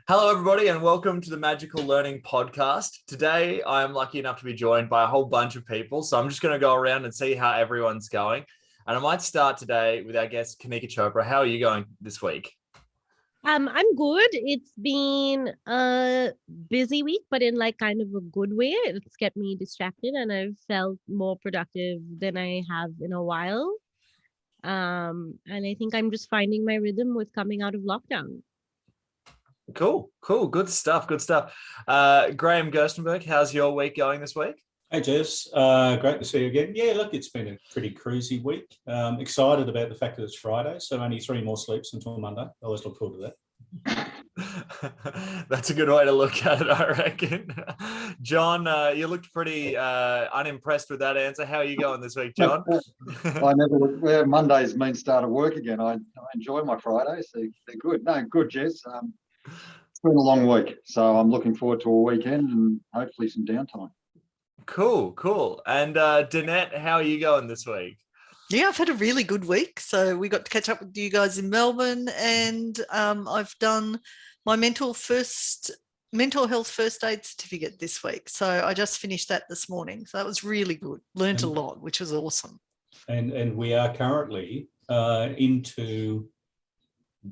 Hello, everybody, and welcome to the Magical Learning Podcast. Today, I am lucky enough to be joined by a whole bunch of people, so I'm just going to go around and see how everyone's going. And I might start today with our guest, Kanika Chopra. How are you going this week? I'm good. It's been a busy week, but in like kind of a good way. It's kept me distracted and I've felt more productive than I have in a while. And I think I'm just finding my rhythm with coming out of lockdown. Cool. Good stuff. Grahame Gerstenberg, how's your week going this week? Hey, Jess. Great to see you again. Yeah, look, it's been a pretty cruisy week. Excited about the fact that it's Friday, so only 3 more sleeps until Monday. I always look forward to that. That's a good way to look at it, I reckon. John, you looked pretty unimpressed with that answer. How are you going this week, John? Mondays mean start of work again. I enjoy my Fridays. They're good. No, good, Jess. It's been a long week, so I'm looking forward to a weekend and hopefully some downtime. Cool. And Danette, how are you going this week? Yeah, I've had a really good week. So we got to catch up with you guys in Melbourne, and I've done my mental health first aid certificate this week. So I just finished that this morning. So that was really good. Learned a lot, which was awesome. And we are currently into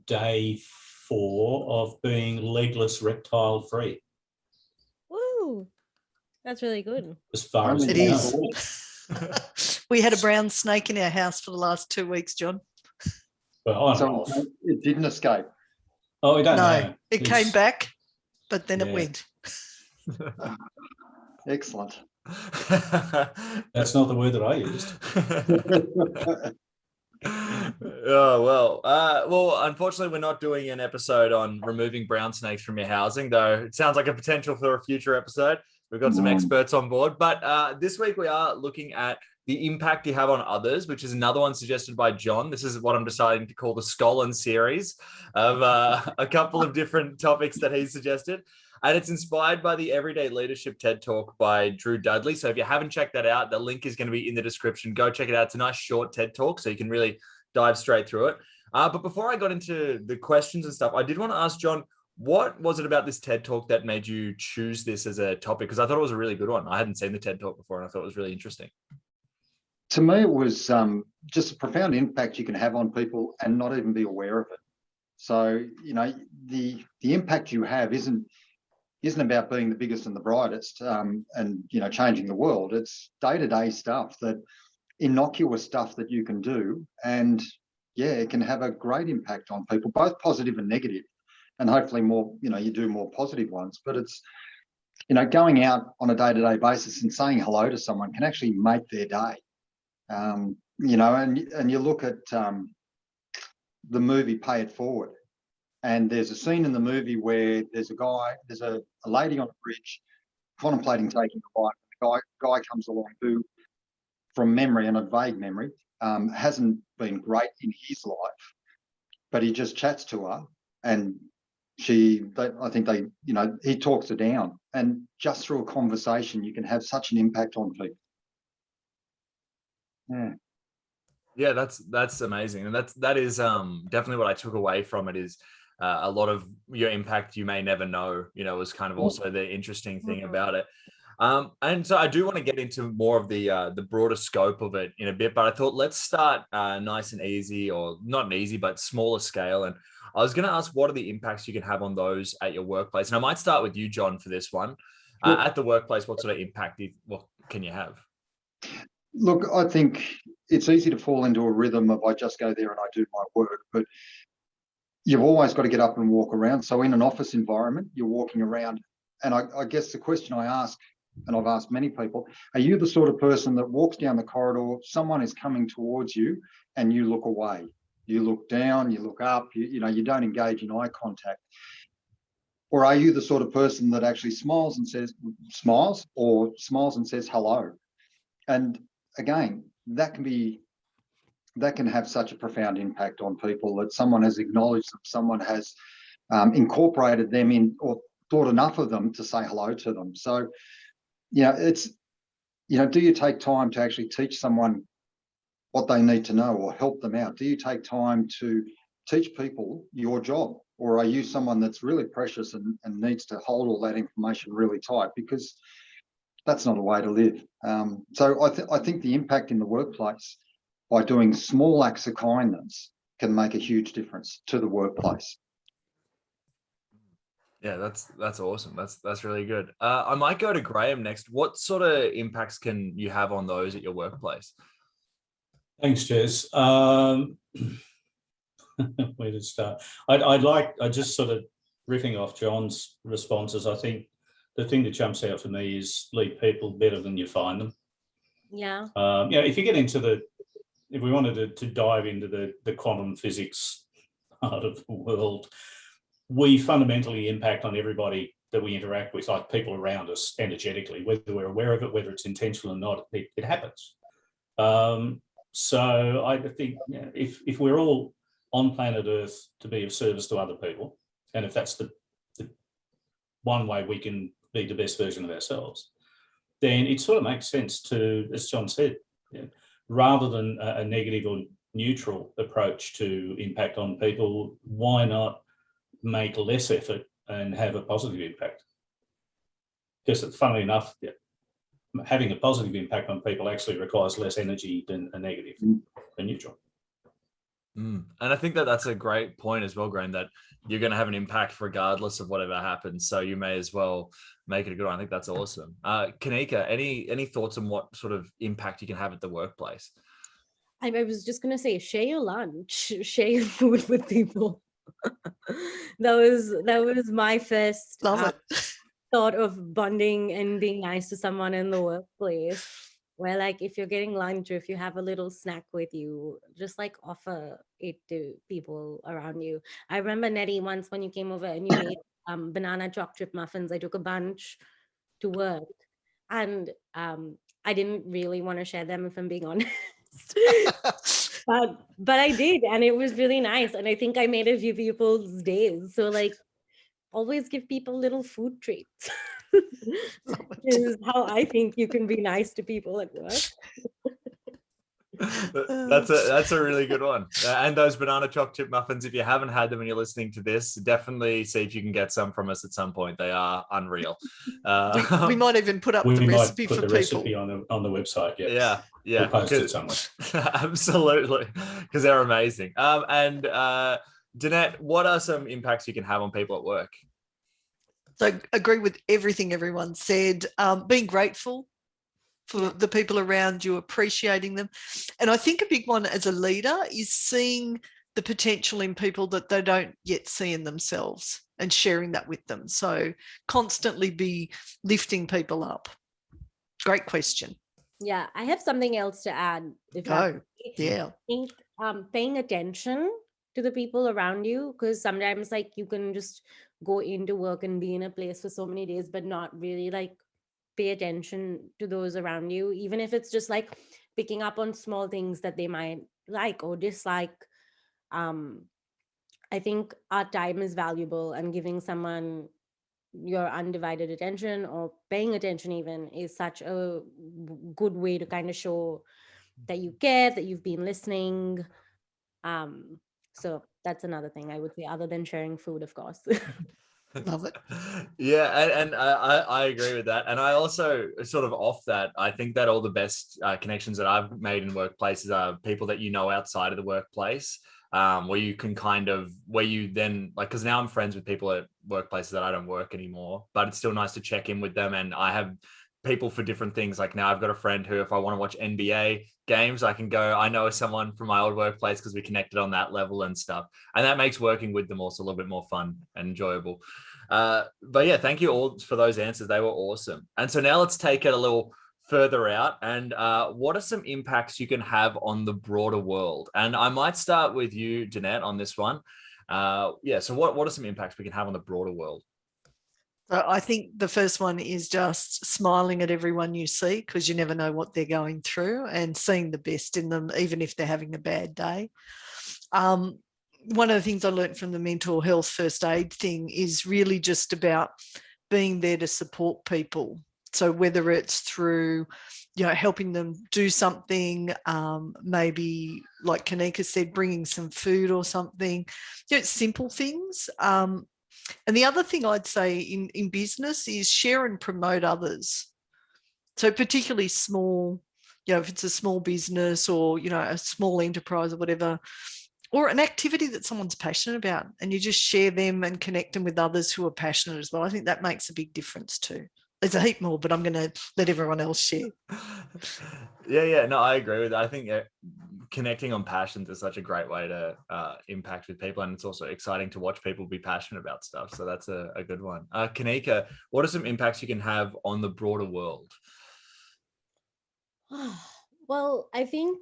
day 4 of being legless reptile free. Woo! That's really good. As far as it is. We had a brown snake in our house for the last 2 weeks, John. So it didn't escape. Oh, we don't know. It came back, but then it went. Excellent. That's not the word that I used. Well, unfortunately, we're not doing an episode on removing brown snakes from your housing, though it sounds like a potential for a future episode. We've got some experts on board, but this week we are looking at the impact you have on others, which is another one suggested by John. This is what I'm deciding to call the Scollen series of a couple of different topics that he suggested. And it's inspired by the Everyday Leadership TED Talk by Drew Dudley. So if you haven't checked that out, the link is going to be in the description. Go check it out. It's a nice short TED Talk, so you can really dive straight through it. But before I got into the questions and stuff, I did want to ask John, what was it about this TED Talk that made you choose this as a topic? Because I thought it was a really good one. I hadn't seen the TED Talk before, and I thought it was really interesting. To me, it was just a profound impact you can have on people and not even be aware of it. So, the impact you have isn't about being the biggest and the brightest and, changing the world. It's day-to-day stuff, that innocuous stuff that you can do. And, it can have a great impact on people, both positive and negative. And hopefully more, you do more positive ones. But it's, going out on a day-to-day basis and saying hello to someone can actually make their day. And you look at the movie Pay It Forward, and there's a scene in the movie where there's a lady on a bridge contemplating taking a life. The guy comes along who, from memory and a vague memory, hasn't been great in his life, but he just chats to her, and he talks her down, and just through a conversation, you can have such an impact on people. Yeah, that's amazing, and that is definitely what I took away from it. Is a lot of your impact you may never know, was kind of also the interesting thing about it. And so I do want to get into more of the broader scope of it in a bit, but I thought let's start nice and easy, or not easy, but smaller scale. And I was going to ask, what are the impacts you can have on those at your workplace? And I might start with you, John, for this one. Sure. At the workplace, what sort of impact can you have? Look, I think it's easy to fall into a rhythm of I just go there and I do my work, but you've always got to get up and walk around. So in an office environment, you're walking around. And I guess the question I ask, and I've asked many people, are you the sort of person that walks down the corridor, someone is coming towards you and you look away? You look down, you look up, you don't engage in eye contact. Or are you the sort of person that actually smiles and says hello? And again, that can have such a profound impact on people, that someone has acknowledged them, someone has incorporated them in, or thought enough of them to say hello to them. So, it's, do you take time to actually teach someone what they need to know or help them out? Do you take time to teach people your job? or are you someone that's really precious and needs to hold all that information really tight? Because that's not a way to live. So I think the impact in the workplace by doing small acts of kindness can make a huge difference to the workplace. Yeah, that's awesome. That's really good. I might go to Grahame next. What sort of impacts can you have on those at your workplace? Thanks, Jez. Where to start? I just sort of riffing off John's responses. I think the thing that jumps out for me is leave people better than you find them. Yeah. If you get into if we wanted to dive into the quantum physics part of the world, we fundamentally impact on everybody that we interact with, like people around us energetically, whether we're aware of it, whether it's intentional or not, it happens. So I think if we're all on planet Earth to be of service to other people, and if that's the one way we can be the best version of ourselves, then it sort of makes sense to, as John said, rather than a negative or neutral approach to impact on people, why not make less effort and have a positive impact? Because funnily enough, having a positive impact on people actually requires less energy than a negative, a neutral. And I think that's a great point as well, Grahame, that you're going to have an impact regardless of whatever happens. So you may as well make it a good one. I think that's awesome. Kanika, any thoughts on what sort of impact you can have at the workplace? I was just going to say, share your lunch, share your food with people. that was my first thought of bonding and being nice to someone in the workplace, where like if you're getting lunch or if you have a little snack with you, just like offer it to people around you. I remember, Nettie, once when you came over and you made banana chocolate chip muffins, I took a bunch to work, and I didn't really want to share them, if I'm being honest. But I did, and it was really nice, and I think I made a few people's days. So like, always give people little food treats. Is how I think you can be nice to people at work. That's a really good one. And those banana chocolate chip muffins, if you haven't had them and you're listening to this, definitely see if you can get some from us at some point. They are unreal. We might even put up the recipe for people. Recipe on the website. Yeah. We'll post it somewhere. Absolutely, because they're amazing. And Danette, what are some impacts you can have on people at work? So I agree with everything everyone said. Being grateful for the people around you, appreciating them. And I think a big one as a leader is seeing the potential in people that they don't yet see in themselves and sharing that with them. So constantly be lifting people up. Great question. Yeah, I have something else to add. Yeah. I think paying attention to the people around you, because sometimes like you can just go into work and be in a place for so many days, but not really like pay attention to those around you, even if it's just like picking up on small things that they might like or dislike. I think our time is valuable, and giving someone your undivided attention or paying attention even is such a good way to kind of show that you care, that you've been listening. So that's another thing I would say, other than sharing food, of course. Love it. Yeah, and I agree with that. And I also sort of off that, I think that all the best connections that I've made in workplaces are people that you know outside of the workplace, where you can where you then like, because now I'm friends with people at workplaces that I don't work anymore, but it's still nice to check in with them. And I have people for different things. Like now I've got a friend who, if I want to watch NBA games, I can go, I know someone from my old workplace because we connected on that level and stuff. And that makes working with them also a little bit more fun and enjoyable. But yeah, thank you all for those answers. They were awesome. And so now let's take it a little further out. And what are some impacts you can have on the broader world? And I might start with you, Danette, on this one. So what are some impacts we can have on the broader world? So I think the first one is just smiling at everyone you see, because you never know what they're going through, and seeing the best in them, even if they're having a bad day. One of the things I learned from the mental health first aid thing is really just about being there to support people So whether it's through, helping them do something, maybe like Kanika said, bringing some food or something, simple things. And the other thing I'd say in business is share and promote others. So particularly small, if it's a small business or, a small enterprise or whatever, or an activity that someone's passionate about, and you just share them and connect them with others who are passionate as well. I think that makes a big difference too. There's a heap more, but I'm going to let everyone else share. Yeah. No, I agree with that. I think connecting on passions is such a great way to impact with people. And it's also exciting to watch people be passionate about stuff. So that's a good one. Kanika, what are some impacts you can have on the broader world? Well, I think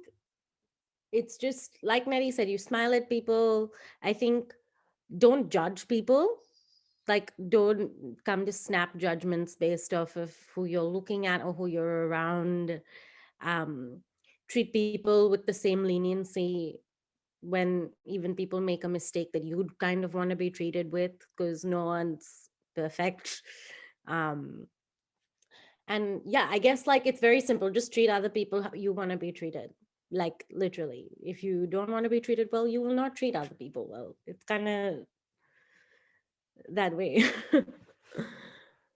it's just like Mary said, you smile at people. I think don't judge people. Like, don't come to snap judgments based off of who you're looking at or who you're around. Treat people with the same leniency when even people make a mistake that you'd kind of want to be treated with, because no one's perfect. And yeah, I guess like it's very simple. Just treat other people how you want to be treated. Like literally, if you don't want to be treated well, you will not treat other people well. It's kind of that way.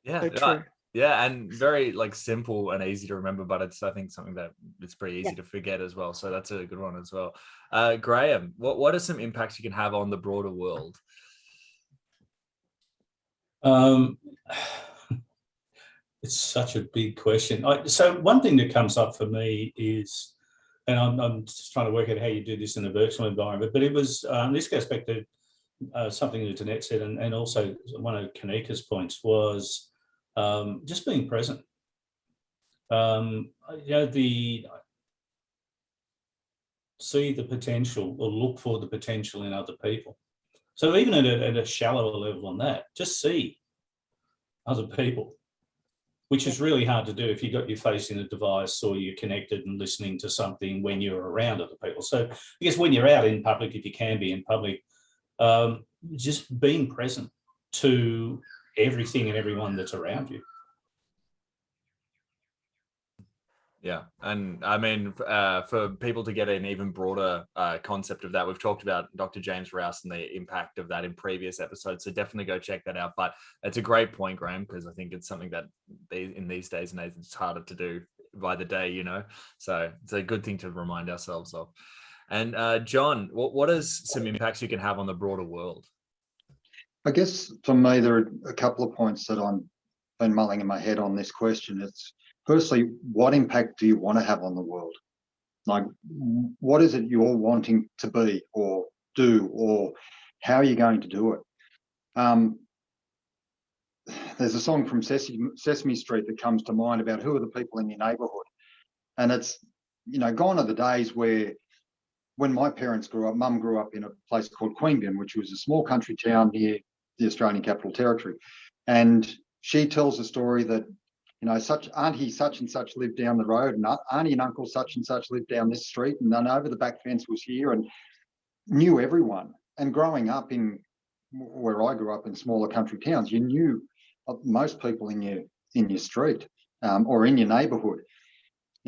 Yeah, So true. yeah, and very like simple and easy to remember, but it's I think something that it's pretty easy to forget as well. So that's a good one as well. Grahame, what are some impacts you can have on the broader world? It's such a big question. So one thing that comes up for me is, and I'm just trying to work out how you do this in a virtual environment, but it was, this goes back to something that Danette said, and also one of Kanika's points was just being present. See the potential or look for the potential in other people. So even at a shallower level on that, just see other people, which is really hard to do if you've got your face in a device or you're connected and listening to something when you're around other people. So I guess when you're out in public, if you can be in public, just being present to everything and everyone that's around you. Yeah, and I mean, for people to get an even broader concept of that, we've talked about Dr. James Rouse and the impact of that in previous episodes, so definitely go check that out. But it's a great point, Grahame, because I think it's something that in these days and age, it's harder to do by the day, so it's a good thing to remind ourselves of. And John, what is some impacts you can have on the broader world? I guess for me, there are a couple of points that I've been mulling in my head on this question. It's firstly, what impact do you want to have on the world? Like, what is it you're wanting to be or do, or how are you going to do it? There's a song from Sesame Street that comes to mind about who are the people in your neighbourhood. And it's, gone are the days where when my parents grew up, Mum grew up in a place called Queanbeyan, which was a small country town near the Australian Capital Territory. And she tells a story that, such auntie such and such lived down the road, and auntie and uncle such and such lived down this street, and then over the back fence was here, and knew everyone. And growing up in where I grew up in smaller country towns, you knew most people in your street or in your neighbourhood.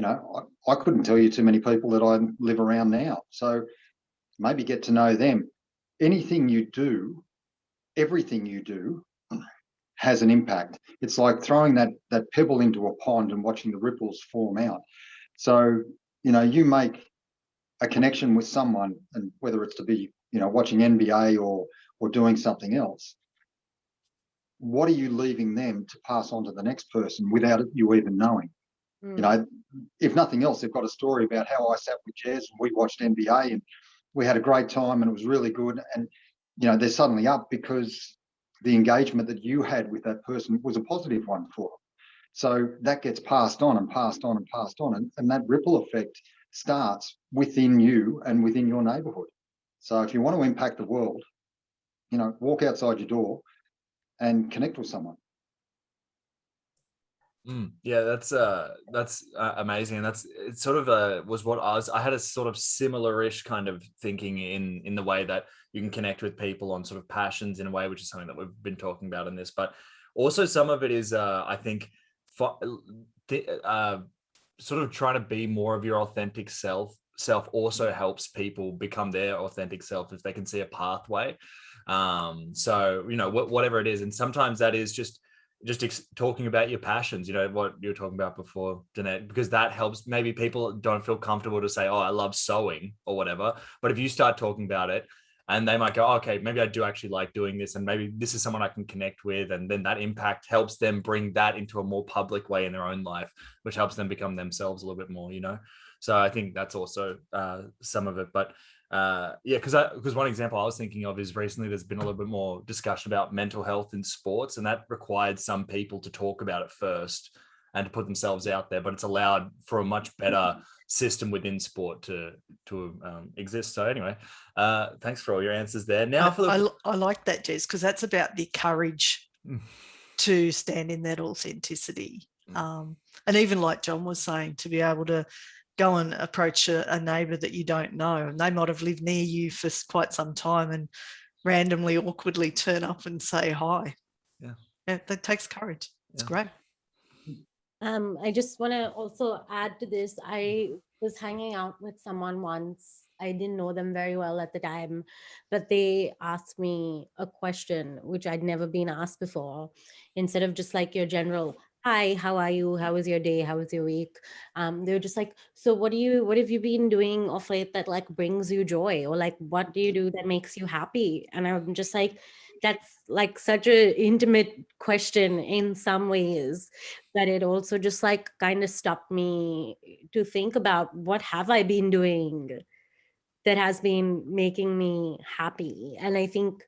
I couldn't tell you too many people that I live around now. So maybe get to know them. Anything you do, everything you do has an impact. It's like throwing that pebble into a pond and watching the ripples form out. So, you make a connection with someone, and whether it's to be, watching NBA or doing something else, what are you leaving them to pass on to the next person without you even knowing? If nothing else, they've got a story about how I sat with Jez and we watched NBA and we had a great time and it was really good. And, they're suddenly up because the engagement that you had with that person was a positive one for them. So that gets passed on and passed on and passed on. And that ripple effect starts within you and within your neighbourhood. So if you want to impact the world, walk outside your door and connect with someone. Yeah, that's amazing, and it's sort of was what I had a sort of similar-ish kind of thinking in the way that you can connect with people on sort of passions in a way, which is something that we've been talking about in this, but also some of it is I think sort of trying to be more of your authentic self also helps people become their authentic self if they can see a pathway. So, you know, whatever it is. And sometimes that is just talking about your passions, you know, what you were talking about before, Danette, because that helps. Maybe people don't feel comfortable to say, oh, I love sewing or whatever. But if you start talking about it, and they might go, oh, okay, maybe I do actually like doing this, and maybe this is someone I can connect with. And then that impact helps them bring that into a more public way in their own life, which helps them become themselves a little bit more, you know? So I think that's also some of it. But yeah, because one example I was thinking of is recently there's been a little bit more discussion about mental health in sports, and that required some people to talk about it first and to put themselves out there, but it's allowed for a much better system within sport to exist. So anyway, thanks for all your answers there. Now I like that, Jez, because that's about the courage to stand in that authenticity. And even like John was saying, to be able to go and approach a neighbour that you don't know, and they might have lived near you for quite some time, and randomly, awkwardly turn up and say hi. Yeah, that takes courage. It's great. I just want to also add to this. I was hanging out with someone once. I didn't know them very well at the time, but they asked me a question which I'd never been asked before. Instead of just like your general, hi, how are you? How was your day? How was your week? They were just like, so what have you been doing of late that like brings you joy? Or like, what do you do that makes you happy? And I'm just like, that's like such an intimate question in some ways, that it also just like kind of stopped me to think about what have I been doing that has been making me happy. And I think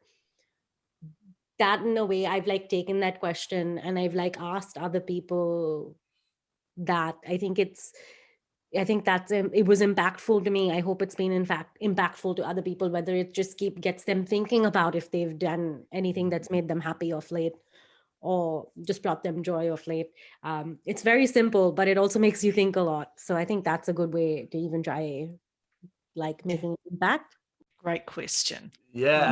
that in a way I've like taken that question and I've like asked other people that. I think that's it was impactful to me. I hope it's been in fact impactful to other people, whether it just gets them thinking about if they've done anything that's made them happy of late or just brought them joy of late. It's very simple, but it also makes you think a lot. So I think that's a good way to even try like making an impact. Great question. Yeah,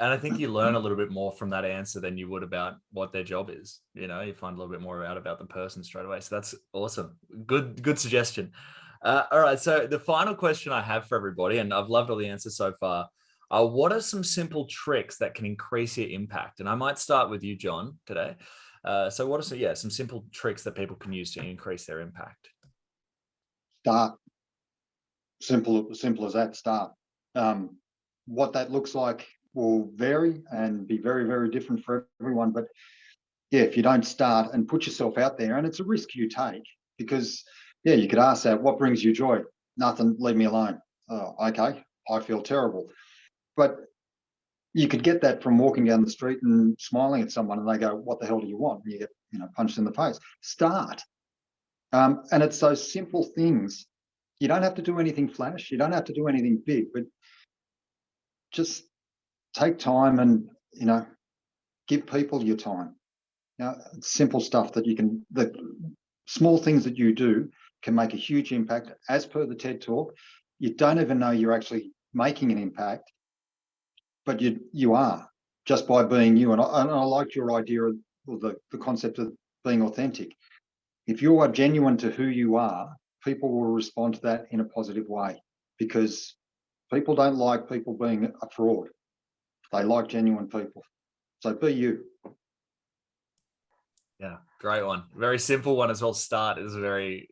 and I think you learn a little bit more from that answer than you would about what their job is. You know, you find a little bit more out about the person straight away. So that's awesome. Good suggestion. All right. So the final question I have for everybody, and I've loved all the answers so far. What are some simple tricks that can increase your impact? And I might start with you, John, today. So what are some simple tricks that people can use to increase their impact? Start. Simple as that. Start. What that looks like will vary and be very, very different for everyone. But yeah, if you don't start and put yourself out there, and it's a risk you take, because yeah, you could ask that, what brings you joy? Nothing, leave me alone. Oh, okay, I feel terrible. But you could get that from walking down the street and smiling at someone and they go, what the hell do you want? And you get, punched in the face. Start. And it's those simple things. You don't have to do anything flash. You don't have to do anything big, but just take time and, give people your time. Simple stuff the small things that you do can make a huge impact. As per the TED Talk, you don't even know you're actually making an impact, but you are, just by being you. And I liked your idea of the concept of being authentic. If you are genuine to who you are, people will respond to that in a positive way, because people don't like people being a fraud. They like genuine people. So be you. Yeah, great one. Very simple one as well. Start is a very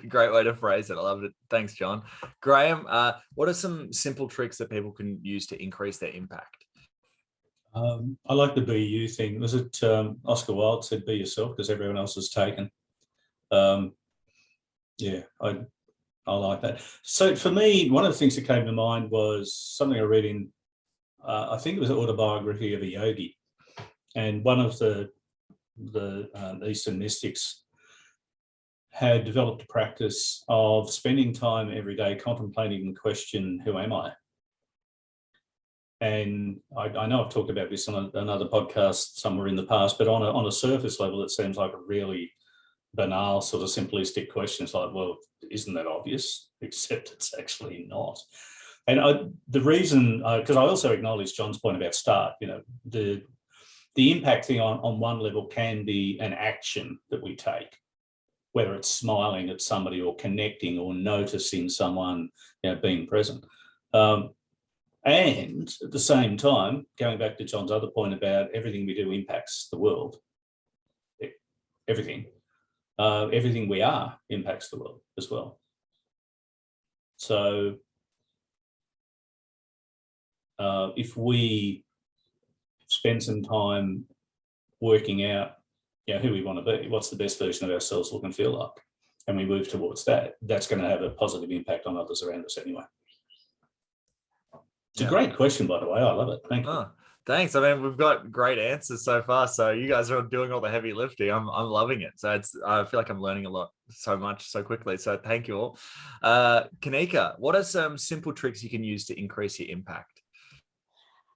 great way to phrase it. I loved it. Thanks, John. Grahame, what are some simple tricks that people can use to increase their impact? I like the be you thing. Was it Oscar Wilde said be yourself because everyone else is taken? Yeah, I like that. So for me, one of the things that came to mind was something I read in, I think it was an autobiography of a yogi. And one of the Eastern mystics had developed a practice of spending time every day contemplating the question, who am I? And I know I've talked about this on another podcast somewhere in the past, but on a surface level, it seems like a really banal sort of simplistic question. It's like, well, isn't that obvious? Except it's actually not. And the reason, because I also acknowledge John's point about start, the impact thing on one level can be an action that we take. whether it's smiling at somebody or connecting or noticing someone, being present. And at the same time, going back to John's other point about everything we do impacts the world. Everything we are impacts the world as well. So if we spend some time working out, who we want to be, what's the best version of ourselves look and feel like, and we move towards that, that's going to have a positive impact on others around us anyway. It's a great question, by the way. I love it. Thank you. Thanks. I mean, we've got great answers so far. So you guys are doing all the heavy lifting. I'm loving it. So I feel like I'm learning a lot so much so quickly. So thank you all. Kanika, what are some simple tricks you can use to increase your impact?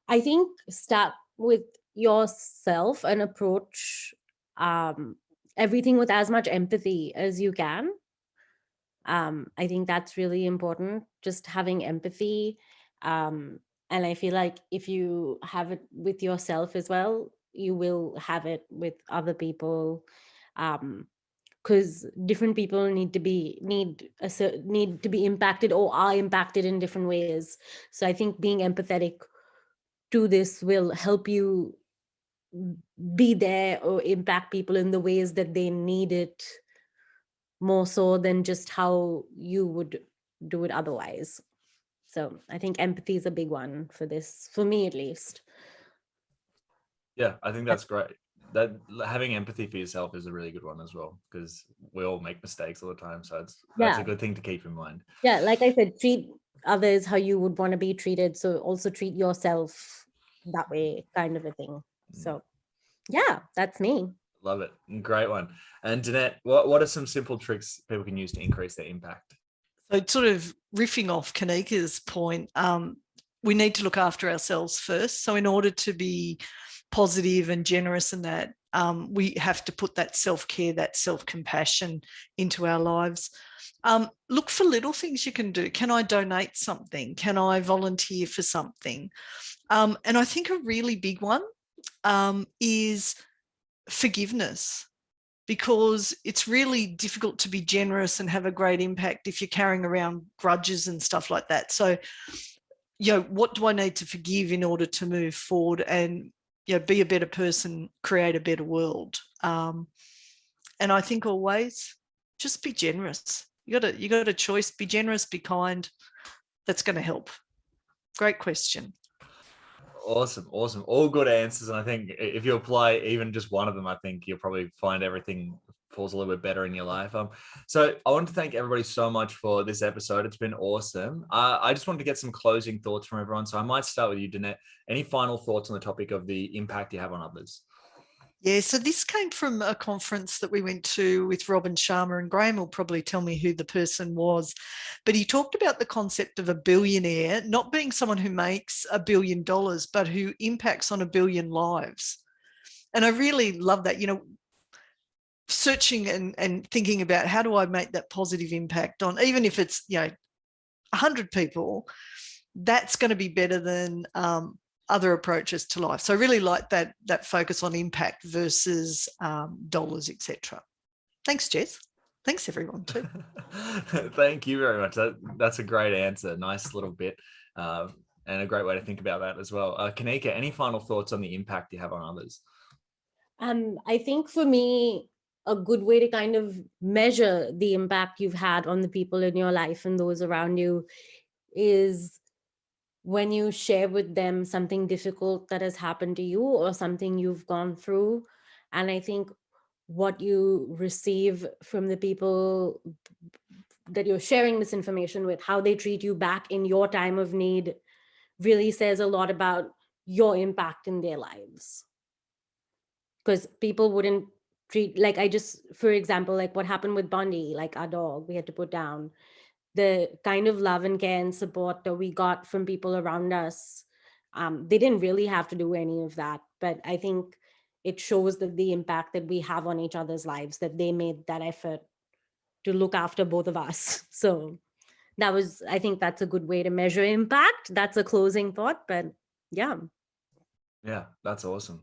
I think start with yourself and approach everything with as much empathy as you can. I think that's really important, just having empathy. And I feel like if you have it with yourself as well, you will have it with other people, because different people need to be impacted or are impacted in different ways. So I think being empathetic to this will help you be there or impact people in the ways that they need it, more so than just how you would do it otherwise. So I think empathy is a big one for this, for me at least. Yeah, I think that's great. That having empathy for yourself is a really good one as well, because we all make mistakes all the time. So that's a good thing to keep in mind. Yeah, like I said, treat others how you would want to be treated. So also treat yourself that way, kind of a thing. So yeah, that's me. Love it. Great one. And Danette, what are some simple tricks people can use to increase their impact? So sort of riffing off Kanika's point, we need to look after ourselves first. So in order to be positive and generous in that, we have to put that self-care, that self-compassion into our lives. Look for little things you can do. Can I donate something? Can I volunteer for something? And I think a really big one is forgiveness, because it's really difficult to be generous and have a great impact if you're carrying around grudges and stuff like that. So, what do I need to forgive in order to move forward and, be a better person, create a better world? And I think always just be generous. You got a choice, be generous, be kind. That's going to help. Great question. Awesome. All good answers. And I think if you apply even just one of them, I think you'll probably find everything falls a little bit better in your life. So I want to thank everybody so much for this episode. It's been awesome. I just wanted to get some closing thoughts from everyone. So I might start with you, Danette. Any final thoughts on the topic of the impact you have on others? Yeah, so this came from a conference that we went to with Robin Sharma, and Grahame will probably tell me who the person was, but he talked about the concept of a billionaire not being someone who makes $1 billion, but who impacts on 1 billion lives. And I really love that, searching and thinking about how do I make that positive impact on, even if it's, 100 people, that's going to be better than other approaches to life. So I really like that focus on impact versus dollars, etc. Thanks, Jess. Thanks, everyone, too. Thank you very much. That's a great answer. Nice little bit, and a great way to think about that as well. Kanika, any final thoughts on the impact you have on others? I think for me, a good way to kind of measure the impact you've had on the people in your life and those around you is when you share with them something difficult that has happened to you or something you've gone through. And I think what you receive from the people that you're sharing this information with, how they treat you back in your time of need, really says a lot about your impact in their lives. Because people wouldn't treat, for example, like what happened with Bondi, like our dog, we had to put down. The kind of love and care and support that we got from people around us, they didn't really have to do any of that. But I think it shows that the impact that we have on each other's lives, that they made that effort to look after both of us. So I think that's a good way to measure impact. That's a closing thought, but yeah. Yeah, that's awesome.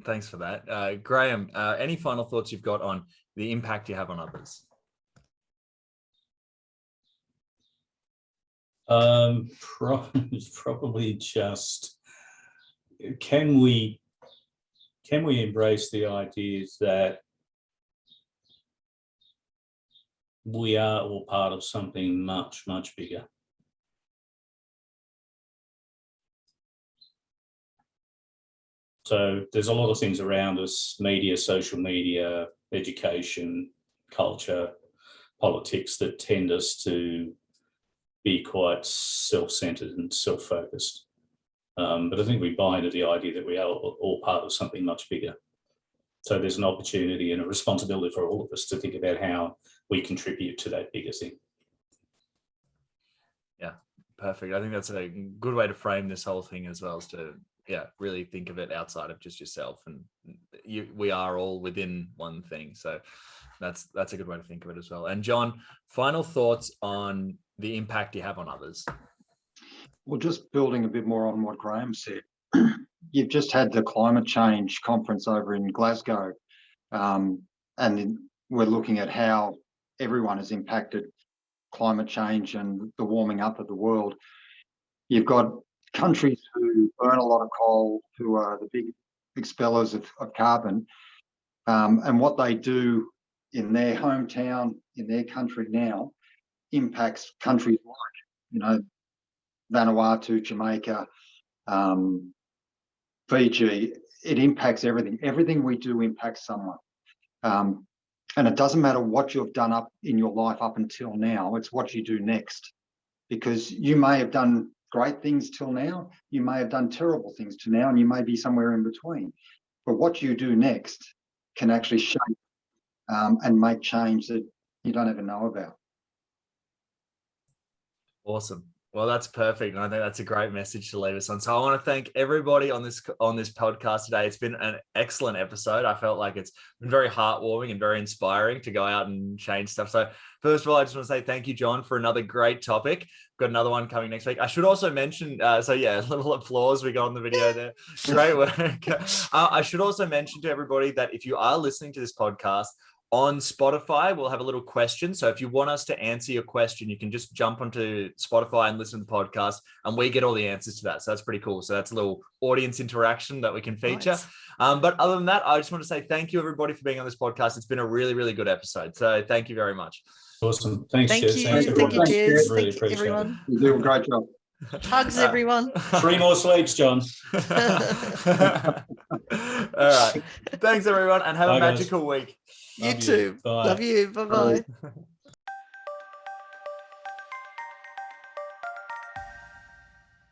Thanks for that. Graham, any final thoughts you've got on the impact you have on others? Probably just, can we embrace the ideas that we are all part of something much, much bigger? So there's a lot of things around us: media, social media, education, culture, politics, that tend us to be quite self-centered and self-focused. But I think we buy into the idea that we are all part of something much bigger. So there's an opportunity and a responsibility for all of us to think about how we contribute to that bigger thing. Yeah, perfect. I think that's a good way to frame this whole thing as well, is to really think of it outside of just yourself, and we are all within one thing. So that's a good way to think of it as well. And John, final thoughts on the impact you have on others? Well, just building a bit more on what Graham said, you've just had the climate change conference over in Glasgow, and we're looking at how everyone has impacted climate change and the warming up of the world. You've got countries who burn a lot of coal, who are the big expellers of carbon, and what they do in their hometown, in their country now, impacts countries like, Vanuatu, Jamaica, Fiji. It impacts everything. Everything we do impacts someone. And it doesn't matter what you've done up in your life up until now, it's what you do next. Because you may have done great things till now, you may have done terrible things till now, and you may be somewhere in between. But what you do next can actually shape and make change that you don't even know about. Awesome. Well, that's perfect. And I think that's a great message to leave us on. So I want to thank everybody on this podcast today. It's been an excellent episode. I felt like it's been very heartwarming and very inspiring to go out and change stuff. So first of all, I just want to say thank you, John, for another great topic. Got another one coming next week. I should also mention, a little applause we got on the video there. Great work. I should also mention to everybody that if you are listening to this podcast on Spotify, we'll have a little question. So if you want us to answer your question, you can just jump onto Spotify and listen to the podcast, and we get all the answers to that. So that's pretty cool. So that's a little audience interaction that we can feature. Nice. But other than that, I just want to say thank you, everybody, for being on this podcast. It's been a really, really good episode. So thank you very much. Awesome. Thanks, Jez. Thank you, Jez. Really thank you, everyone. You do a great job. Hugs, everyone. 3 more sleeps, John. All right. Thanks, everyone, and have a magical week. You too. Bye. Love you. Bye-bye. Bye.